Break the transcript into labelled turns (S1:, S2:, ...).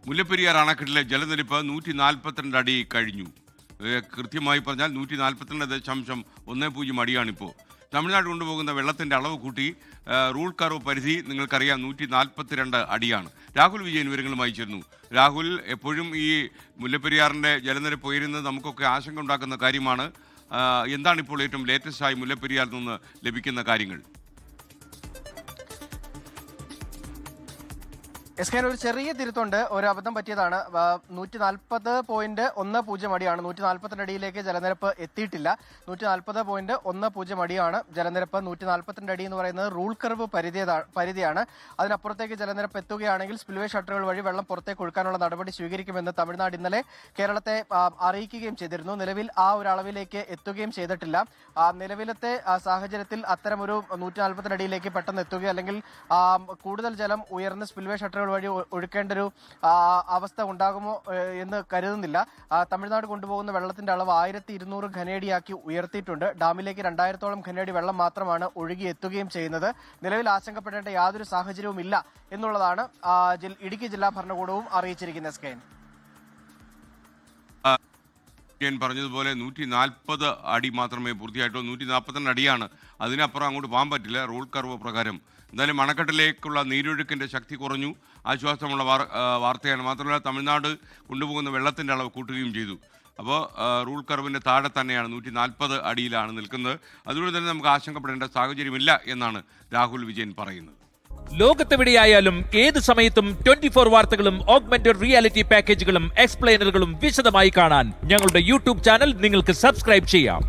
S1: മുല്ലപ്പെരിയാർ അണക്കെട്ടിലെ ജലനിരപ്പ് 142 അടി കഴിഞ്ഞു. കൃത്യമായി പറഞ്ഞാൽ 142.10 അടിയാണിപ്പോൾ. തമിഴ്നാട് കൊണ്ടുപോകുന്ന വെള്ളത്തിൻ്റെ അളവ് കൂട്ടി റൂൾ കർവ് പരിധി നിങ്ങൾക്കറിയാം 142 അടിയാണ്. രാഹുൽ വിജയൻ വിവരങ്ങളുമായി ചേർന്നു. രാഹുൽ, എപ്പോഴും ഈ മുല്ലപ്പെരിയാറിൻ്റെ ജലനിരപ്പ് ഉയരുന്നത് നമുക്കൊക്കെ ആശങ്ക ഉണ്ടാക്കുന്ന കാര്യമാണ്. എന്താണിപ്പോൾ ഏറ്റവും ലേറ്റസ്റ്റായി മുല്ലപ്പെരിയാറിൽ നിന്ന് ലഭിക്കുന്ന കാര്യങ്ങൾ?
S2: ഒരു ചെറിയ തിരുത്തുണ്ട്, ഒരു അബദ്ധം പറ്റിയതാണ്. 140.10 അടിയാണ്. 142 അടിയിലേക്ക് ജലനിരപ്പ് എത്തിയിട്ടില്ല. 140.10 അടിയാണ് ജലനിരപ്പ്. 142 അടി എന്ന് പറയുന്നത് റൂൾ കർവ് പരിധിയാണ്. അതിനപ്പുറത്തേക്ക് ജലനിരപ്പ് എത്തുകയാണെങ്കിൽ സ്പിൽവേ ഷട്ടറുകൾ വഴി വെള്ളം പുറത്തേക്ക് ഒഴുക്കാനുള്ള നടപടി സ്വീകരിക്കുമെന്ന് തമിഴ്നാട് ഇന്നലെ കേരളത്തെ അറിയിക്കുകയും ചെയ്തിരുന്നു. നിലവിൽ ആ ഒരു അളവിലേക്ക് എത്തുകയും ചെയ്തിട്ടില്ല. നിലവിലത്തെ സാഹചര്യത്തിൽ അത്തരമൊരു 142 അടിയിലേക്ക് പെട്ടെന്ന് എത്തുകയോ അല്ലെങ്കിൽ കൂടുതൽ ജലം ഉയർന്ന സ്പിൽവേ ഷട്ടറുകൾ വഴി ഒഴുക്കേണ്ട ഒരു അവസ്ഥ ഉണ്ടാകുമോ എന്ന് കരുതുന്നില്ല. തമിഴ്നാട് കൊണ്ടുപോകുന്ന വെള്ളത്തിന്റെ അളവ് 1200 ഘനയടിയാക്കി ഉയർത്തിയിട്ടുണ്ട്. ഡാമിലേക്ക് 2000-ഓളം ഘനയടി വെള്ളം മാത്രമാണ് ഒഴുകി എത്തുകയും ചെയ്യുന്നത്. നിലവിൽ ആശങ്കപ്പെടേണ്ട യാതൊരു സാഹചര്യവും ഇല്ല എന്നുള്ളതാണ് ഇടുക്കി ജില്ലാ ഭരണകൂടവും അറിയിച്ചിരിക്കുന്നത്.
S1: പറഞ്ഞതുപോലെ 140 അടി മാത്രമേ പൂർത്തിയായിട്ടുള്ളൂ. 142 അടിയാണ്. അതിനപ്പുറം അങ്ങോട്ട് പോകാൻ പറ്റില്ല റൂൾ കർവ് പ്രകാരം. എന്തായാലും അണക്കെട്ടിലേക്കുള്ള നീരൊഴുക്കിൻ്റെ ശക്തി കുറഞ്ഞു, ആശ്വാസമുള്ള വാർത്തയാണ്. മാത്രമല്ല തമിഴ്നാട് കൊണ്ടുപോകുന്ന വെള്ളത്തിൻ്റെ അളവ് കൂട്ടുകയും ചെയ്തു. അപ്പോൾ റൂൾ കർവിൻ്റെ താഴെ തന്നെയാണ്, 140 അടിയിലാണ് നിൽക്കുന്നത്. അതുകൊണ്ട് തന്നെ നമുക്ക് ആശങ്കപ്പെടേണ്ട സാഹചര്യമില്ല എന്നാണ് രാഹുൽ വിജയൻ പറയുന്നത്.
S3: ലോകത്തെവിടെയായാലും ഏത് സമയത്തും 24 വാർത്തകളും ഓഗ്മെന്റഡ് റിയാലിറ്റി പാക്കേജുകളും എക്സ്പ്ലെയിനറുകളും വിശദമായി കാണാൻ ഞങ്ങളുടെ യൂട്യൂബ് ചാനൽ നിങ്ങൾക്ക് സബ്സ്ക്രൈബ് ചെയ്യാം.